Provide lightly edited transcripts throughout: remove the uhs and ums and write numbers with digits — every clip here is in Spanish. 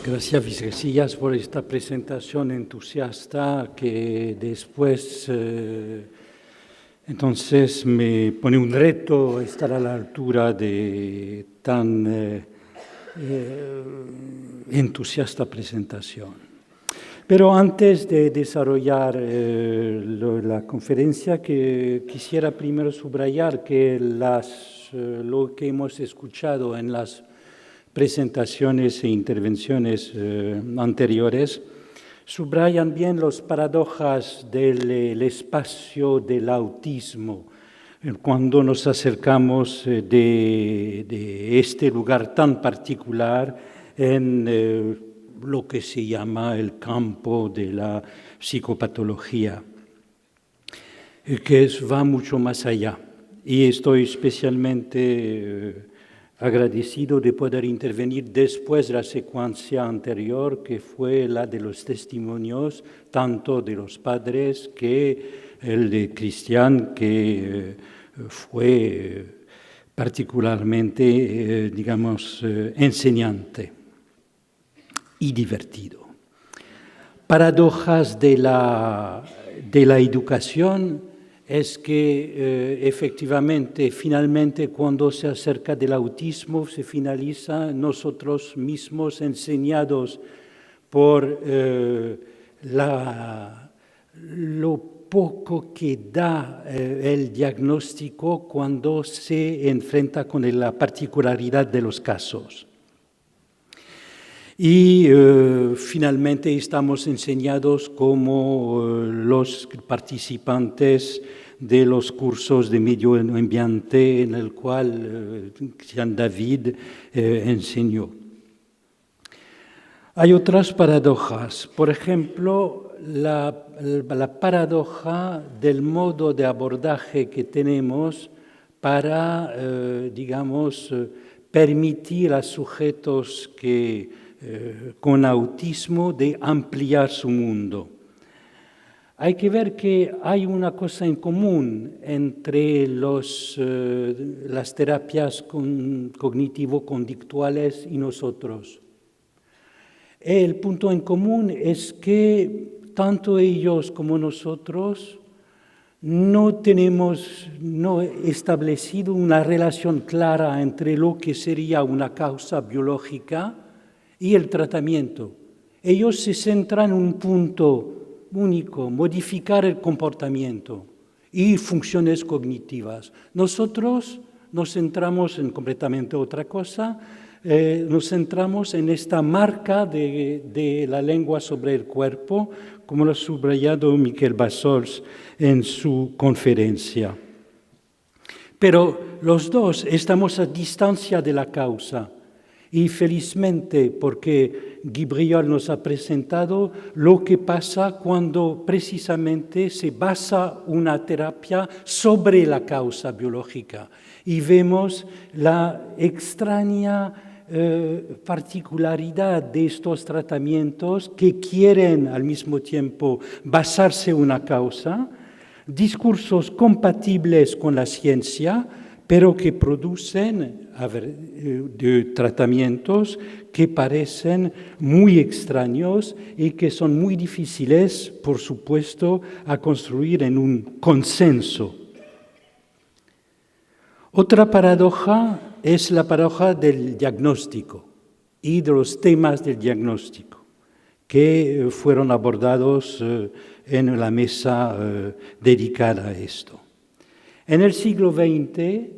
Gracias, Vicecasillas, por esta presentación entusiasta que después, entonces, me pone un reto estar a la altura de tan entusiasta presentación. Pero antes de desarrollar la conferencia, que quisiera primero subrayar que lo que hemos escuchado en las presentaciones e intervenciones anteriores subrayan bien las paradojas del espacio del autismo cuando nos acercamos de este lugar tan particular en lo que se llama el campo de la psicopatología, que va mucho más allá. Y estoy especialmente agradecido de poder intervenir después de la secuencia anterior, que fue la de los testimonios, tanto de los padres que el de Cristian, que fue particularmente, enseñante y divertido. Paradojas de la educación es que efectivamente, finalmente, cuando se acerca del autismo, se finaliza nosotros mismos enseñados por lo poco que da el diagnóstico cuando se enfrenta con la particularidad de los casos. Y finalmente estamos enseñados como los participantes de los cursos de medio ambiente en el cual Jean David enseñó. Hay otras paradojas, por ejemplo, la paradoja del modo de abordaje que tenemos para, permitir a sujetos con autismo de ampliar su mundo. Hay que ver que hay una cosa en común entre las terapias cognitivo-conductuales y nosotros. El punto en común es que tanto ellos como nosotros no establecido una relación clara entre lo que sería una causa biológica y el tratamiento. Ellos se centran en un punto único, modificar el comportamiento y funciones cognitivas. Nosotros nos centramos en completamente otra cosa, nos centramos en esta marca de la lengua sobre el cuerpo, como lo ha subrayado Miquel Bassols en su conferencia. Pero los dos estamos a distancia de la causa. Y felizmente, porque Guy Briol nos ha presentado lo que pasa cuando precisamente se basa una terapia sobre la causa biológica. Y vemos la extraña particularidad de estos tratamientos que quieren al mismo tiempo basarse en una causa, discursos compatibles con la ciencia, pero que producen tratamientos que parecen muy extraños y que son muy difíciles, por supuesto, a construir en un consenso. Otra paradoja es la paradoja del diagnóstico y de los temas del diagnóstico que fueron abordados en la mesa dedicada a esto. En el siglo XX,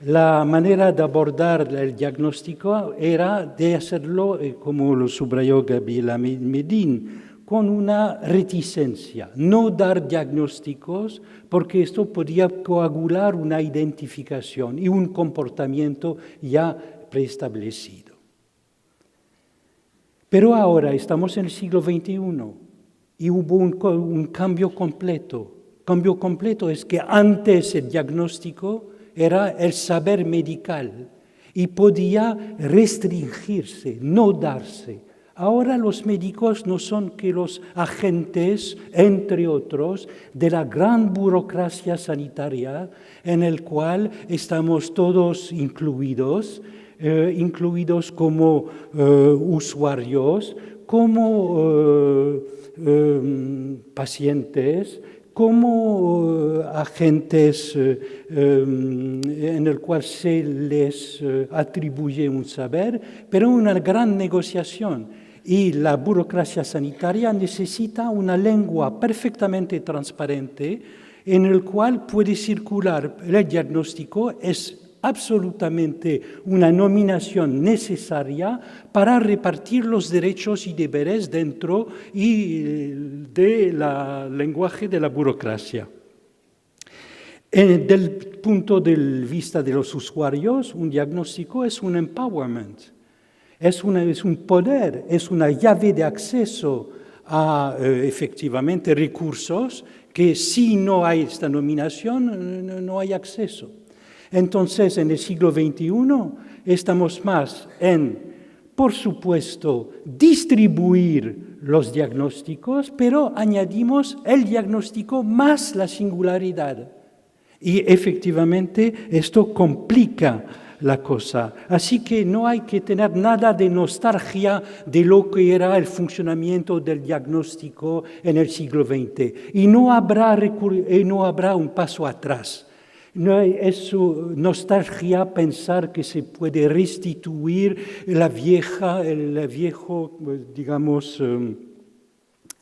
la manera de abordar el diagnóstico era de hacerlo, como lo subrayó Gabriela Medin, con una reticencia, no dar diagnósticos, porque esto podía coagular una identificación y un comportamiento ya preestablecido. Pero ahora estamos en el siglo XXI y hubo un cambio completo. Cambio completo es que antes el diagnóstico era el saber medical y podía restringirse, no darse. Ahora los médicos no son que los agentes, entre otros, de la gran burocracia sanitaria en el cual estamos todos incluidos, incluidos como usuarios, como pacientes, como agentes en el cual se les atribuye un saber, pero una gran negociación. Y la burocracia sanitaria necesita una lengua perfectamente transparente en el cual puede circular el diagnóstico. Es absolutamente una nominación necesaria para repartir los derechos y deberes dentro del lenguaje de la burocracia. Del punto de vista de los usuarios, un diagnóstico es un empowerment, es un poder, es una llave de acceso a efectivamente recursos que si no hay esta nominación no hay acceso. Entonces, en el siglo XXI estamos más en, por supuesto, distribuir los diagnósticos, pero añadimos el diagnóstico más la singularidad. Y efectivamente esto complica la cosa. Así que no hay que tener nada de nostalgia de lo que era el funcionamiento del diagnóstico en el siglo XX. Y no habrá un paso atrás. No es nostalgia pensar que se puede restituir el viejo, digamos,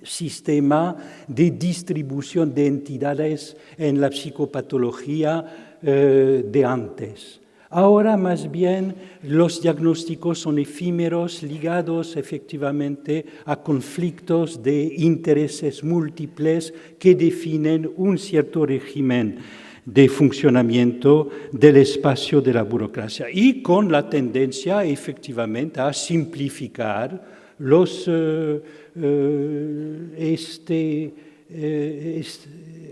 sistema de distribución de entidades en la psicopatología de antes. Ahora, más bien, los diagnósticos son efímeros, ligados efectivamente a conflictos de intereses múltiples que definen un cierto régimen de funcionamiento del espacio de la burocracia y con la tendencia efectivamente a simplificar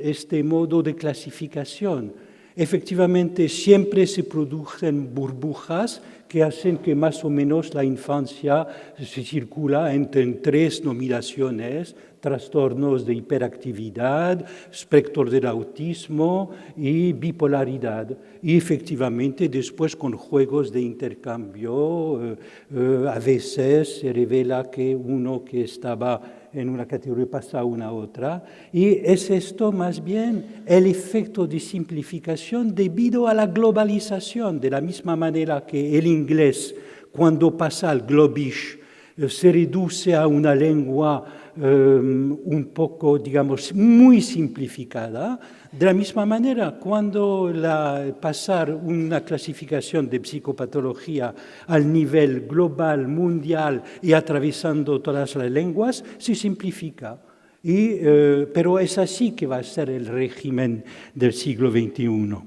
este modo de clasificación. Efectivamente, siempre se producen burbujas que hacen que más o menos la infancia se circula entre 3 nominaciones: trastornos de hiperactividad, espectro del autismo y bipolaridad. Y efectivamente después con juegos de intercambio a veces se revela que uno que estaba en una categoría pasa a una otra. Y es esto más bien el efecto de simplificación debido a la globalización, de la misma manera que el inglés, cuando pasa al Globish, se reduce a una lengua un poco, digamos, muy simplificada. De la misma manera, cuando pasar una clasificación de psicopatología al nivel global, mundial y atravesando todas las lenguas, se simplifica. Pero es así que va a ser el régimen del siglo XXI.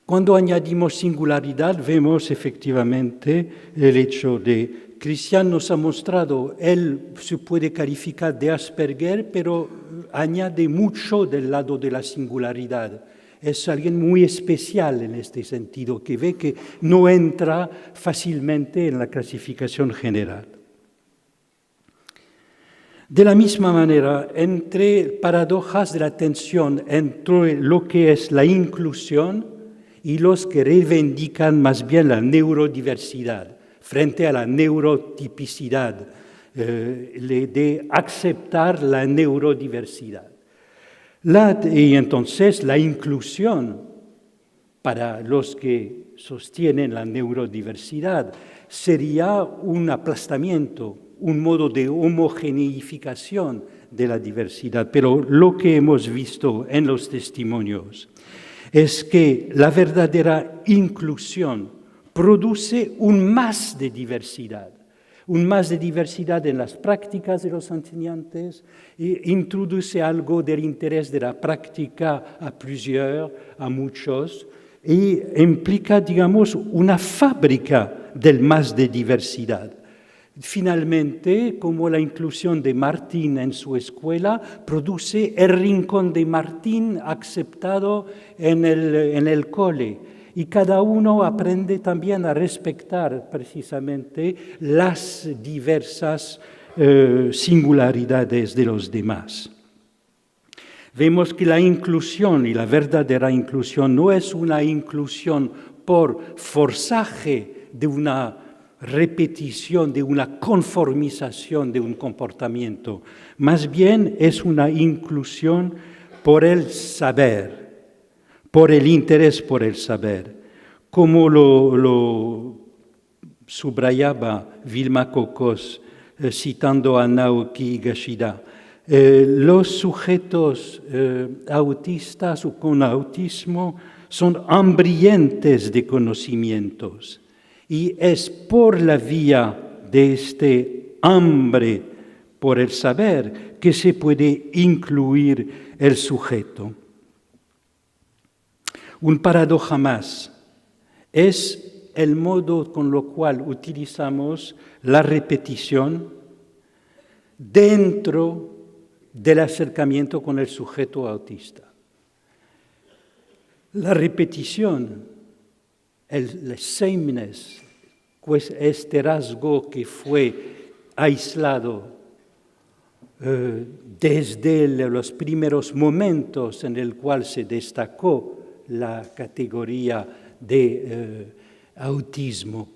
Cuando añadimos singularidad, vemos efectivamente el hecho de Christian nos ha mostrado, él se puede calificar de Asperger, pero añade mucho del lado de la singularidad. Es alguien muy especial en este sentido, que ve que no entra fácilmente en la clasificación general. De la misma manera, entre paradojas de la tensión entre lo que es la inclusión y los que reivindican más bien la neurodiversidad, frente a la neurotipicidad, de aceptar la neurodiversidad. Y entonces la inclusión para los que sostienen la neurodiversidad sería un aplastamiento, un modo de homogeneificación de la diversidad. Pero lo que hemos visto en los testimonios es que la verdadera inclusión produce un más de diversidad en las prácticas de los enseñantes, introduce algo del interés de la práctica a plusieurs, a muchos, y implica, digamos, una fábrica del más de diversidad. Finalmente, como la inclusión de Martín en su escuela produce el rincón de Martín aceptado en el cole. Y cada uno aprende también a respetar precisamente las diversas singularidades de los demás. Vemos que la inclusión y la verdadera inclusión no es una inclusión por forzaje de una repetición, de una conformización de un comportamiento. Más bien es una inclusión por el saber, por el interés por el saber. Como lo subrayaba Vilma Cocos, citando a Naoki Higashida, los sujetos autistas o con autismo son hambrientos de conocimientos y es por la vía de este hambre por el saber que se puede incluir el sujeto. Un paradoja más es el modo con lo cual utilizamos la repetición dentro del acercamiento con el sujeto autista. La repetición, el sameness, pues este rasgo que fue aislado desde los primeros momentos en el cual se destacó la categoría de autismo.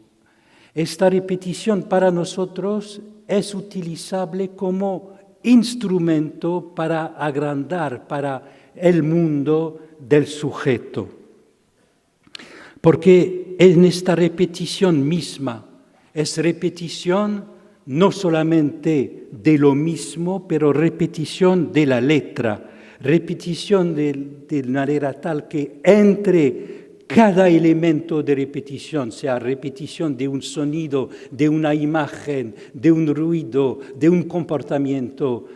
Esta repetición para nosotros es utilizable como instrumento para agrandar para el mundo del sujeto. Porque en esta repetición misma es repetición no solamente de lo mismo, pero repetición de la letra, repetición de manera tal que entre cada elemento de repetición, sea repetición de un sonido, de una imagen, de un ruido, de un comportamiento,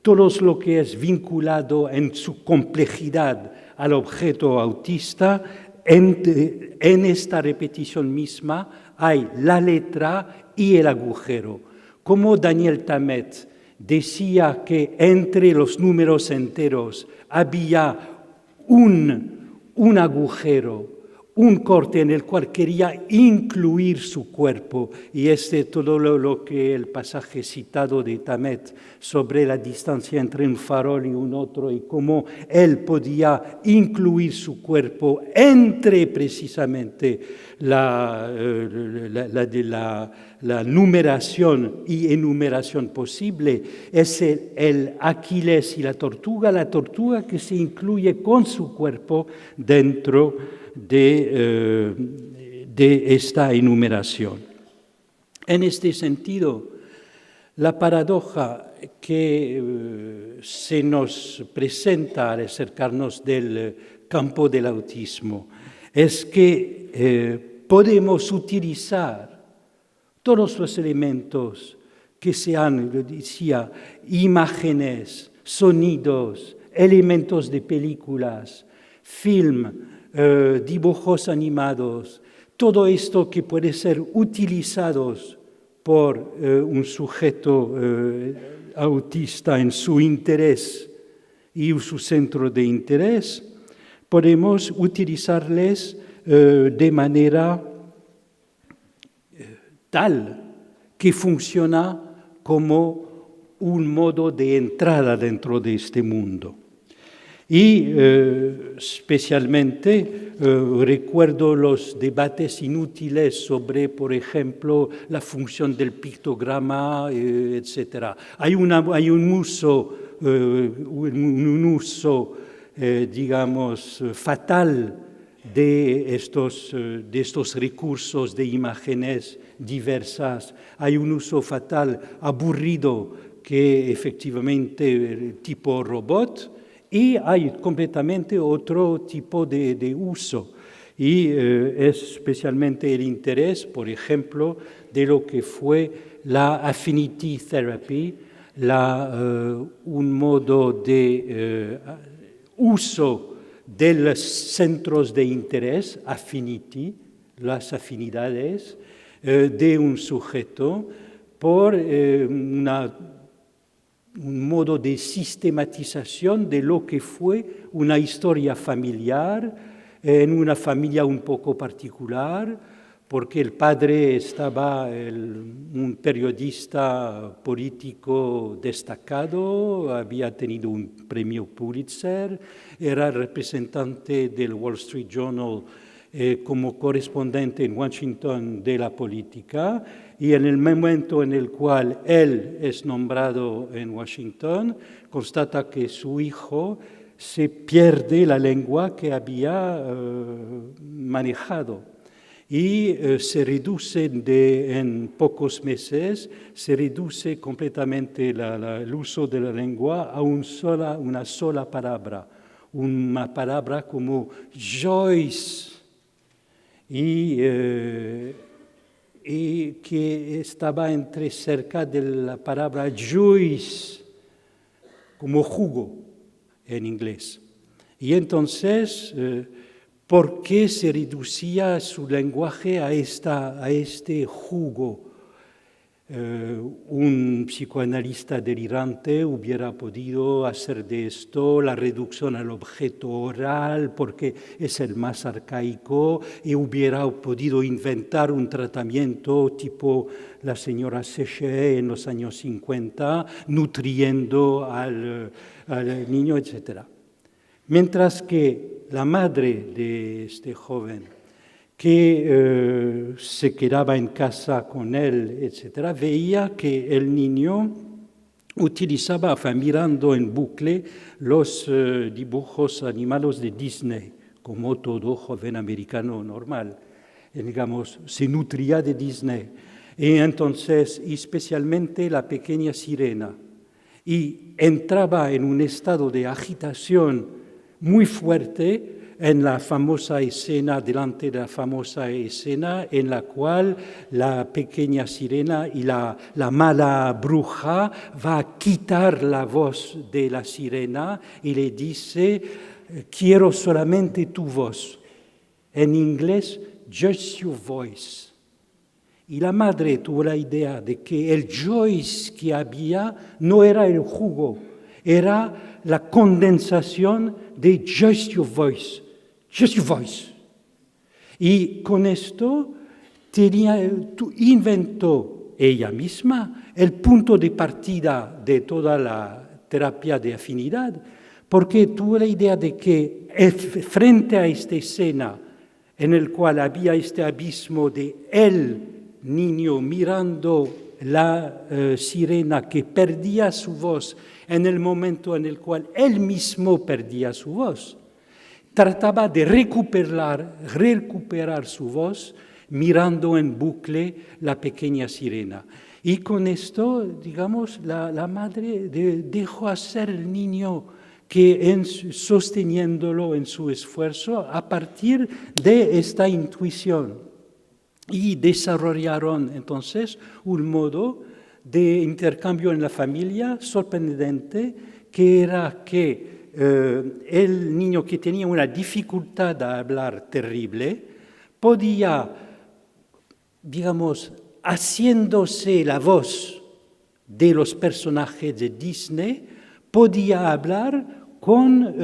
todo lo que es vinculado en su complejidad al objeto autista, en esta repetición misma hay la letra y el agujero. Como Daniel Tammet decía que entre los números enteros había un agujero, un corte en el cual quería incluir su cuerpo, y todo lo que el pasaje citado de Tammet sobre la distancia entre un farol y un otro y cómo él podía incluir su cuerpo entre precisamente la numeración y enumeración posible, es el Aquiles y la tortuga que se incluye con su cuerpo dentro de esta enumeración. En este sentido, la paradoja que se nos presenta al acercarnos del campo del autismo es que podemos utilizar todos los elementos que sean, yo decía, imágenes, sonidos, elementos de películas, film, dibujos animados, todo esto que puede ser utilizados por un sujeto autista en su interés y su centro de interés, podemos utilizarles de manera tal que funciona como un modo de entrada dentro de este mundo. Y especialmente recuerdo los debates inútiles sobre, por ejemplo, la función del pictograma, etc. Hay un uso, digamos, fatal de estos recursos de imágenes diversas. Hay un uso fatal, aburrido, que efectivamente tipo robot, y hay completamente otro tipo de uso. Y es especialmente el interés, por ejemplo, de lo que fue la affinity therapy, un modo de uso de los centros de interés, affinity, las afinidades de un sujeto, por un modo de sistematización de lo que fue una historia familiar, en una familia un poco particular, porque el padre estaba un periodista político destacado, había tenido un premio Pulitzer, era representante del Wall Street Journal como correspondiente en Washington de la política, y en el momento en el cual él es nombrado en Washington, constata que su hijo se pierde la lengua que había manejado y se reduce en pocos meses, se reduce completamente el uso de la lengua a una sola palabra, una palabra como Joyce, y que estaba cerca de la palabra juice, como jugo en inglés. Y entonces, ¿por qué se reducía su lenguaje a este jugo? Un psicoanalista delirante hubiera podido hacer de esto la reducción al objeto oral porque es el más arcaico, y hubiera podido inventar un tratamiento tipo la señora Séché en los años 50, nutriendo al niño, etc. Mientras que la madre de este joven, que se quedaba en casa con él, etc., veía que el niño utilizaba, mirando en bucle, los dibujos animados de Disney, como todo joven americano normal. Digamos, se nutría de Disney. Y entonces, especialmente la pequeña sirena. Y entraba en un estado de agitación muy fuerte en la famosa escena, delante de la famosa escena en la cual la pequeña sirena y la mala bruja va a quitar la voz de la sirena y le dice, quiero solamente tu voz. En inglés, just your voice. Y la madre tuvo la idea de que el Joyce que había no era el jugo, era la condensación de just your voice. Just your voice. Y con esto inventó ella misma el punto de partida de toda la terapia de afinidad, porque tuvo la idea de que frente a esta escena en el cual había este abismo de el niño mirando la sirena que perdía su voz en el momento en el cual él mismo perdía su voz, trataba de recuperar su voz mirando en bucle la pequeña sirena. Y con esto, digamos, la madre dejó hacer el niño que sosteniéndolo en su esfuerzo a partir de esta intuición. Y desarrollaron entonces un modo de intercambio en la familia sorprendente, que era que el niño que tenía una dificultad a hablar terrible podía, digamos, haciéndose la voz de los personajes de Disney, podía hablar con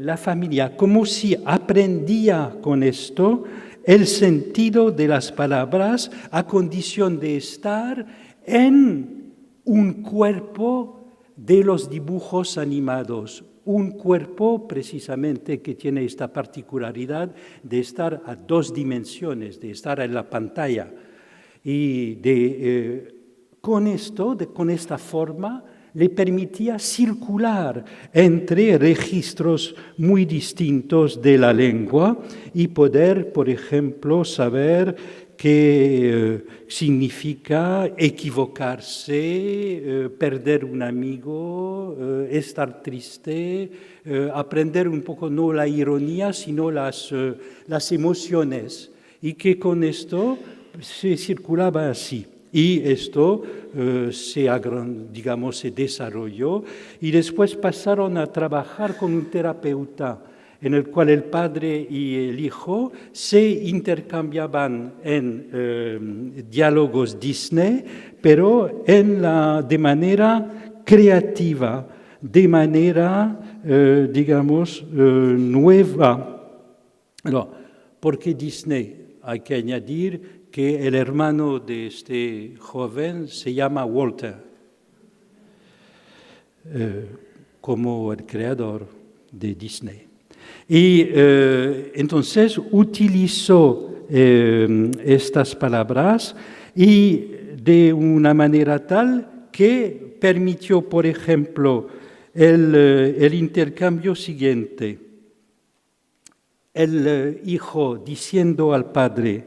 la familia, como si aprendía con esto el sentido de las palabras a condición de estar en un cuerpo de los dibujos animados, un cuerpo precisamente que tiene esta particularidad de estar a dos dimensiones, de estar en la pantalla. Y con esta forma, le permitía circular entre registros muy distintos de la lengua y poder, por ejemplo, saber qué significa equivocarse, perder un amigo, estar triste, aprender un poco no la ironía, sino las emociones, y que con esto se circulaba así. Y esto se desarrolló, y después pasaron a trabajar con un terapeuta en el cual el padre y el hijo se intercambiaban en diálogos Disney, pero de manera creativa, de manera, nueva. ¿Por qué Disney? Hay que añadir que el hermano de este joven se llama Walter, como el creador de Disney. Y entonces utilizó estas palabras y de una manera tal que permitió, por ejemplo, el intercambio siguiente. El hijo diciendo al padre,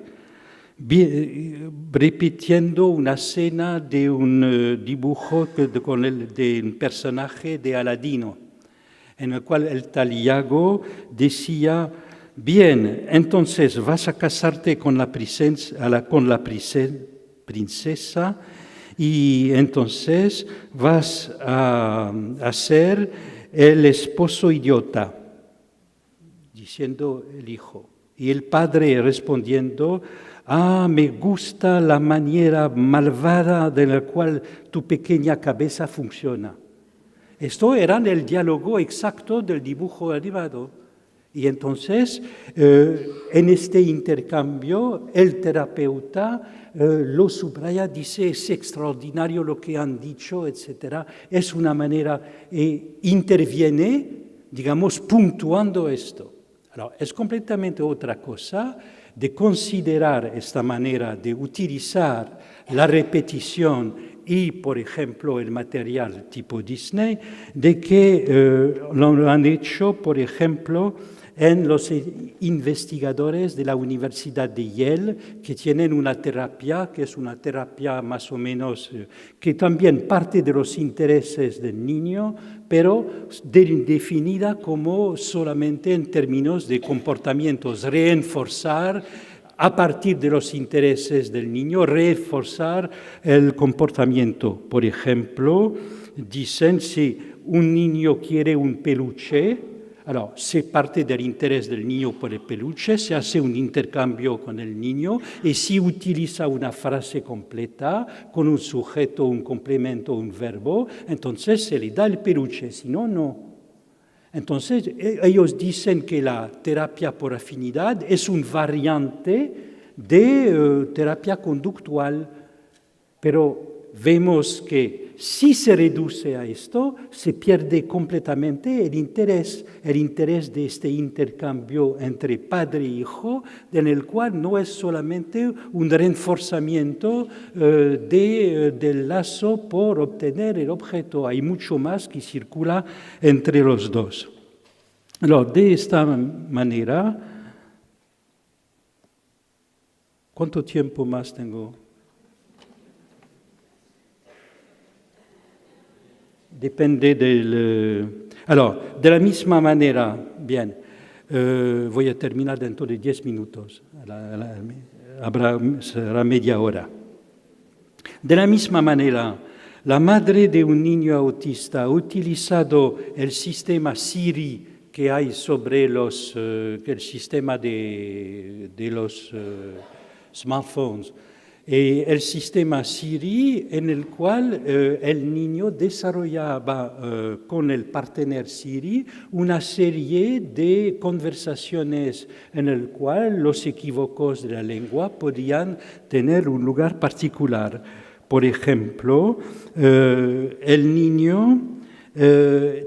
repitiendo una escena de un dibujo de un personaje de Aladino, en el cual el tal Iago decía, bien, entonces vas a casarte con la princesa y entonces vas a ser el esposo idiota, diciendo el hijo. Y el padre respondiendo, me gusta la manera malvada de la cual tu pequeña cabeza funciona. Esto era el diálogo exacto del dibujo animado. Y entonces, en este intercambio, el terapeuta lo subraya, dice, es extraordinario lo que han dicho, etc. Es una manera, interviene, digamos, puntuando esto. Ahora, es completamente otra cosa de considerar esta manera de utilizar la repetición y, por ejemplo, el material tipo Disney, de que lo han hecho, por ejemplo, en los investigadores de la Universidad de Yale, que tienen una terapia, que es una terapia más o menos, que también parte de los intereses del niño, pero definida como solamente en términos de comportamientos, reforzar a partir de los intereses del niño, reforzar el comportamiento. Por ejemplo, dicen si un niño quiere un peluche, alors, se parte del interés del niño por el peluche, se hace un intercambio con el niño y si utiliza una frase completa con un sujeto, un complemento, un verbo, entonces se le da el peluche, si no, no. Entonces, ellos dicen que la terapia por afinidad es un variante de terapia conductual, pero vemos que si se reduce a esto, se pierde completamente el interés de este intercambio entre padre e hijo, en el cual no es solamente un reforzamiento del lazo por obtener el objeto, hay mucho más que circula entre los dos. De esta manera, ¿cuánto tiempo más tengo? Depende del... de la misma manera, bien, voy a terminar dentro de 10 minutos, será media hora. De la misma manera, la madre de un niño autista ha utilizado el sistema Siri que hay sobre el sistema de los smartphones, el sistema Siri en el cual el niño desarrollaba con el partener Siri una serie de conversaciones en el cual los equívocos de la lengua podían tener un lugar particular. Por ejemplo, el niño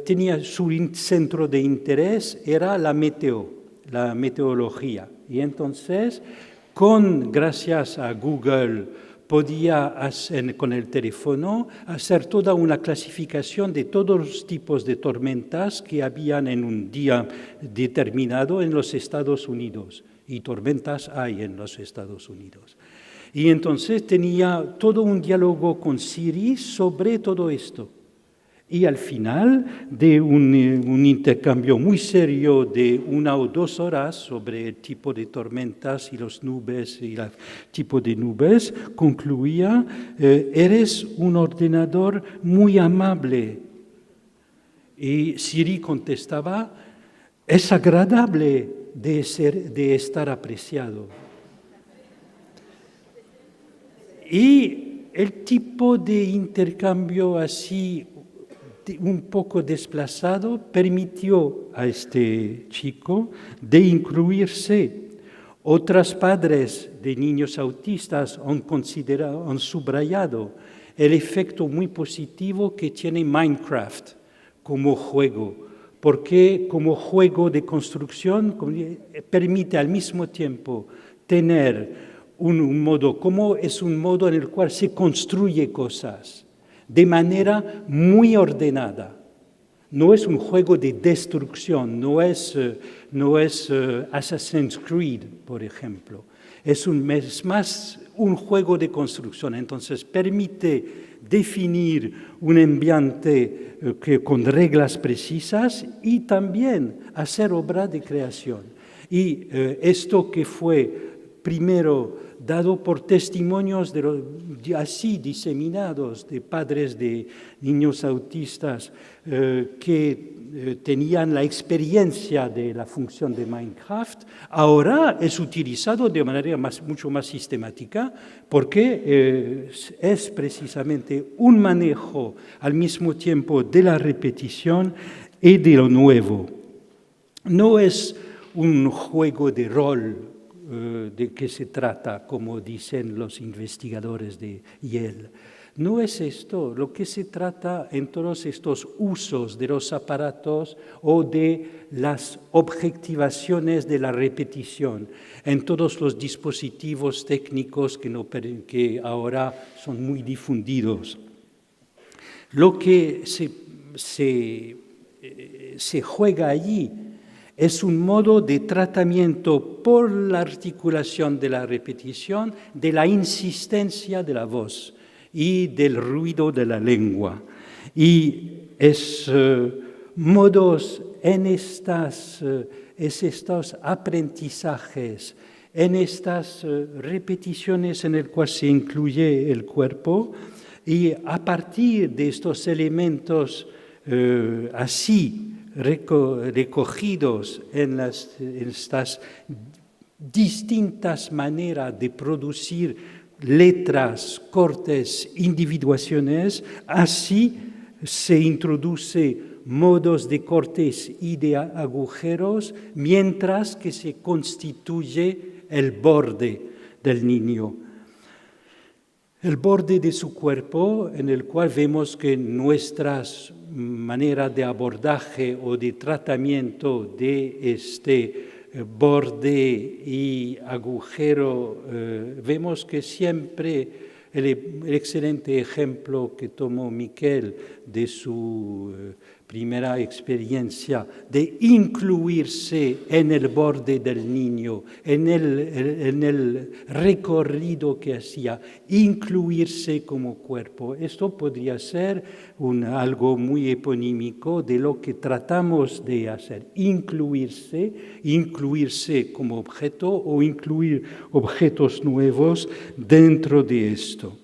tenía su centro de interés, era la meteorología. Y entonces, gracias a Google, podía hacer, con el teléfono, hacer toda una clasificación de todos los tipos de tormentas que habían en un día determinado en los Estados Unidos. Y tormentas hay en los Estados Unidos. Y entonces tenía todo un diálogo con Siri sobre todo esto. Y al final de un intercambio muy serio de 1 o 2 horas sobre el tipo de tormentas y las nubes y el tipo de nubes, concluía, eres un ordenador muy amable. Y Siri contestaba, es agradable de estar apreciado. Y el tipo de intercambio así un poco desplazado permitió a este chico de incluirse. Otros padres de niños autistas han subrayado el efecto muy positivo que tiene Minecraft como juego, porque como juego de construcción permite al mismo tiempo tener un modo, como es un modo en el cual se construye cosas de manera muy ordenada. No es un juego de destrucción, no es Assassin's Creed, por ejemplo. Es más un juego de construcción. Entonces permite definir un ambiente con reglas precisas y también hacer obra de creación. Y esto que fue primero dado por testimonios así diseminados de padres de niños autistas que tenían la experiencia de la función de Minecraft, ahora es utilizado de manera mucho más sistemática porque es precisamente un manejo al mismo tiempo de la repetición y de lo nuevo. No es un juego de rol de qué se trata, como dicen los investigadores de Yale. No es esto, lo que se trata en todos estos usos de los aparatos o de las objetivaciones de la repetición, en todos los dispositivos técnicos que ahora son muy difundidos. Lo que se juega allí es un modo de tratamiento por la articulación de la repetición, de la insistencia de la voz y del ruido de la lengua. Y es modos en estos aprendizajes, en estas repeticiones en el cual se incluye el cuerpo, y a partir de estos elementos así recogidos en estas distintas maneras de producir letras, cortes, individuaciones, así se introduce modos de cortes y de agujeros, mientras que se constituye el borde del niño. El borde de su cuerpo, en el cual vemos que nuestras maneras de abordaje o de tratamiento de este borde y agujero, vemos que siempre el excelente ejemplo que tomó Miquel de su primera experiencia de incluirse en el borde del niño, en el recorrido que hacía, incluirse como cuerpo. Esto podría ser algo muy eponímico de lo que tratamos de hacer, incluirse como objeto o incluir objetos nuevos dentro de esto.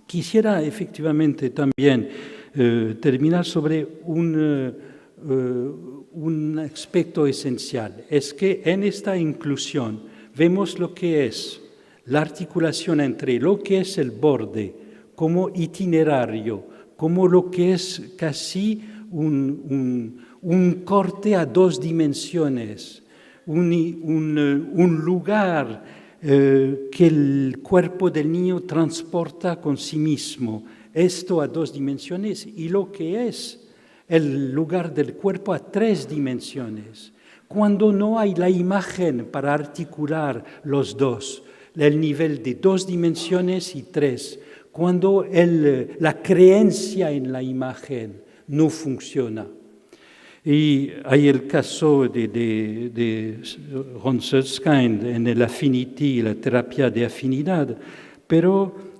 Quisiera efectivamente también terminar sobre un aspecto esencial. Es que en esta inclusión vemos lo que es la articulación entre lo que es el borde como itinerario, como lo que es casi un corte a dos dimensiones, un lugar que el cuerpo del niño transporta con sí mismo. Esto a dos dimensiones y lo que es el lugar del cuerpo a tres dimensiones. Cuando no hay la imagen para articular los dos, el nivel de dos dimensiones y tres, cuando la creencia en la imagen no funciona. Y hay el caso de Ron Suskind en el Affinity, la terapia de afinidad, pero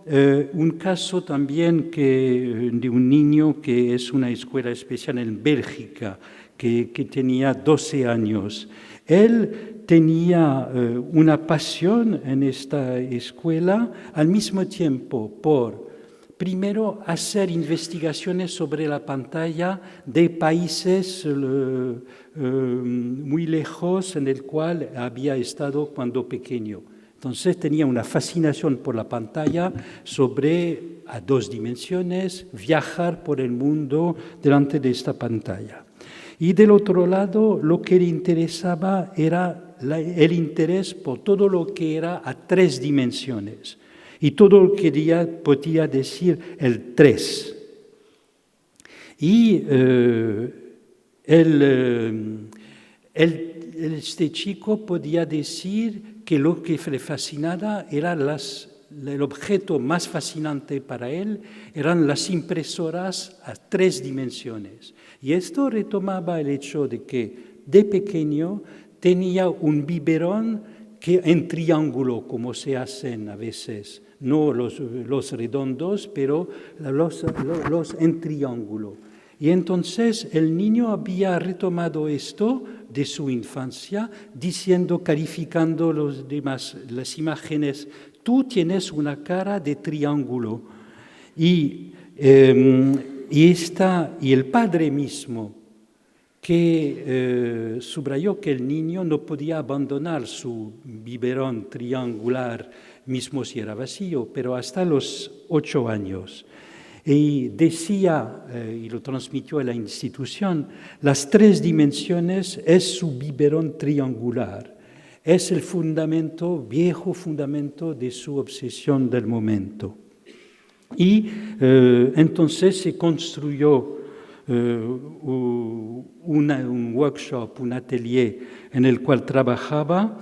un caso también de un niño que es una escuela especial en Bélgica, que tenía 12 años. Él tenía una pasión en esta escuela, al mismo tiempo por, primero, hacer investigaciones sobre la pantalla de países muy lejos en el cual había estado cuando pequeño. Entonces tenía una fascinación por la pantalla sobre, a dos dimensiones, viajar por el mundo delante de esta pantalla. Y del otro lado, lo que le interesaba era el interés por todo lo que era a tres dimensiones. Y todo lo que podía decir el tres. Y Este chico podía decir que lo que le fascinaba era el objeto más fascinante para él eran las impresoras a 3 dimensiones. Y esto retomaba el hecho de que de pequeño tenía un biberón que en triángulo, como se hacen a veces, no los redondos, pero los en triángulo. Y entonces el niño había retomado esto de su infancia, diciendo, calificando las imágenes, tú tienes una cara de triángulo. Y el padre mismo, que subrayó que el niño no podía abandonar su biberón triangular, mismo si era vacío, pero hasta los 8 años. Y decía, y lo transmitió a la institución, las 3 dimensiones es su biberón triangular. Es el viejo fundamento de su obsesión del momento. Y entonces se construyó un workshop, un atelier en el cual trabajaba,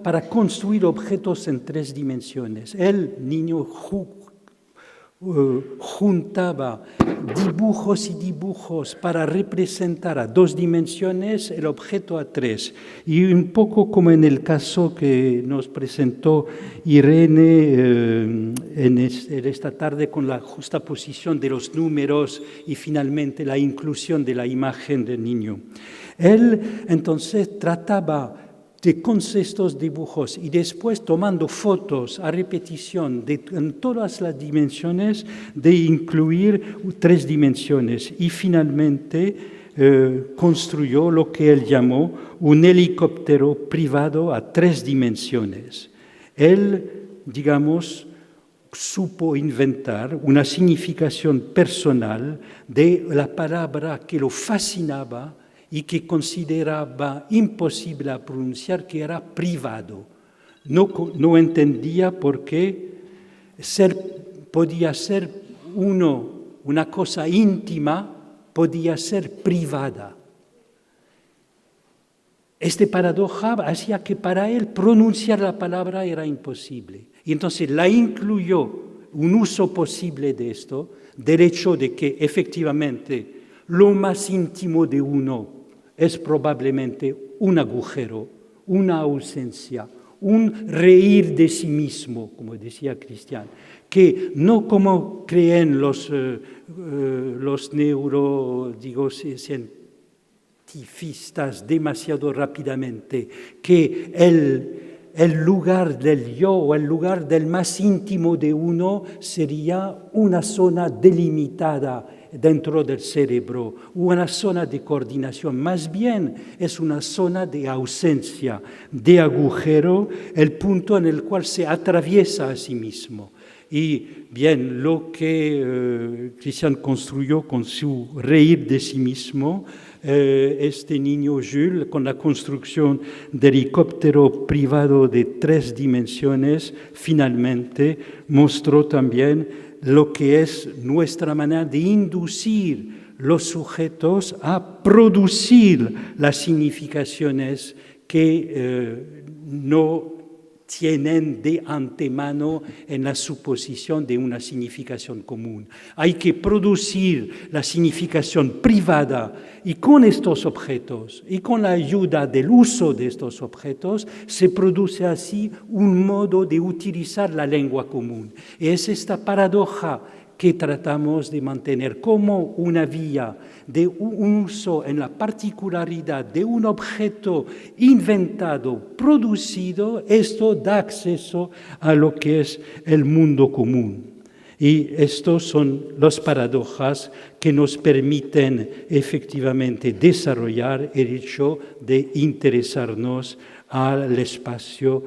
para construir objetos en 3 dimensiones. El niño juntaba dibujos y dibujos para representar a 2 dimensiones el objeto a 3. Y un poco como en el caso que nos presentó Irene esta tarde con la justaposición de los números y finalmente la inclusión de la imagen del niño. Él entonces trataba con estos dibujos y después tomando fotos a repetición en todas las dimensiones, de incluir 3 dimensiones. Y finalmente construyó lo que él llamó un helicóptero privado a 3 dimensiones. Él, digamos, supo inventar una significación personal de la palabra que lo fascinaba y que consideraba imposible a pronunciar, que era privado. No entendía por qué podía ser una cosa íntima, podía ser privada. Esta paradoja hacía que para él pronunciar la palabra era imposible. Y entonces la incluyó un uso posible de esto, del hecho de que efectivamente lo más íntimo de uno es probablemente un agujero, una ausencia, un reír de sí mismo, como decía Cristian, que no como creen los cientifistas demasiado rápidamente, que el lugar del yo o el lugar del más íntimo de uno sería una zona delimitada dentro del cerebro, una zona de coordinación. Más bien es una zona de ausencia, de agujero, el punto en el cual se atraviesa a sí mismo. Y bien, lo que Christian construyó con su reír de sí mismo, este niño Jules, con la construcción del helicóptero privado de 3 dimensiones, finalmente mostró también lo que es nuestra manera de inducir los sujetos a producir las significaciones que no tienen de antemano en la suposición de una significación común. Hay que producir la significación privada y con estos objetos y con la ayuda del uso de estos objetos se produce así un modo de utilizar la lengua común. Es esta paradoja que tratamos de mantener como una vía de un uso en la particularidad de un objeto inventado, producido. Esto da acceso a lo que es el mundo común. Y estos son las paradojas que nos permiten efectivamente desarrollar el hecho de interesarnos al espacio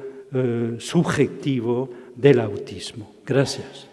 subjetivo del autismo. Gracias.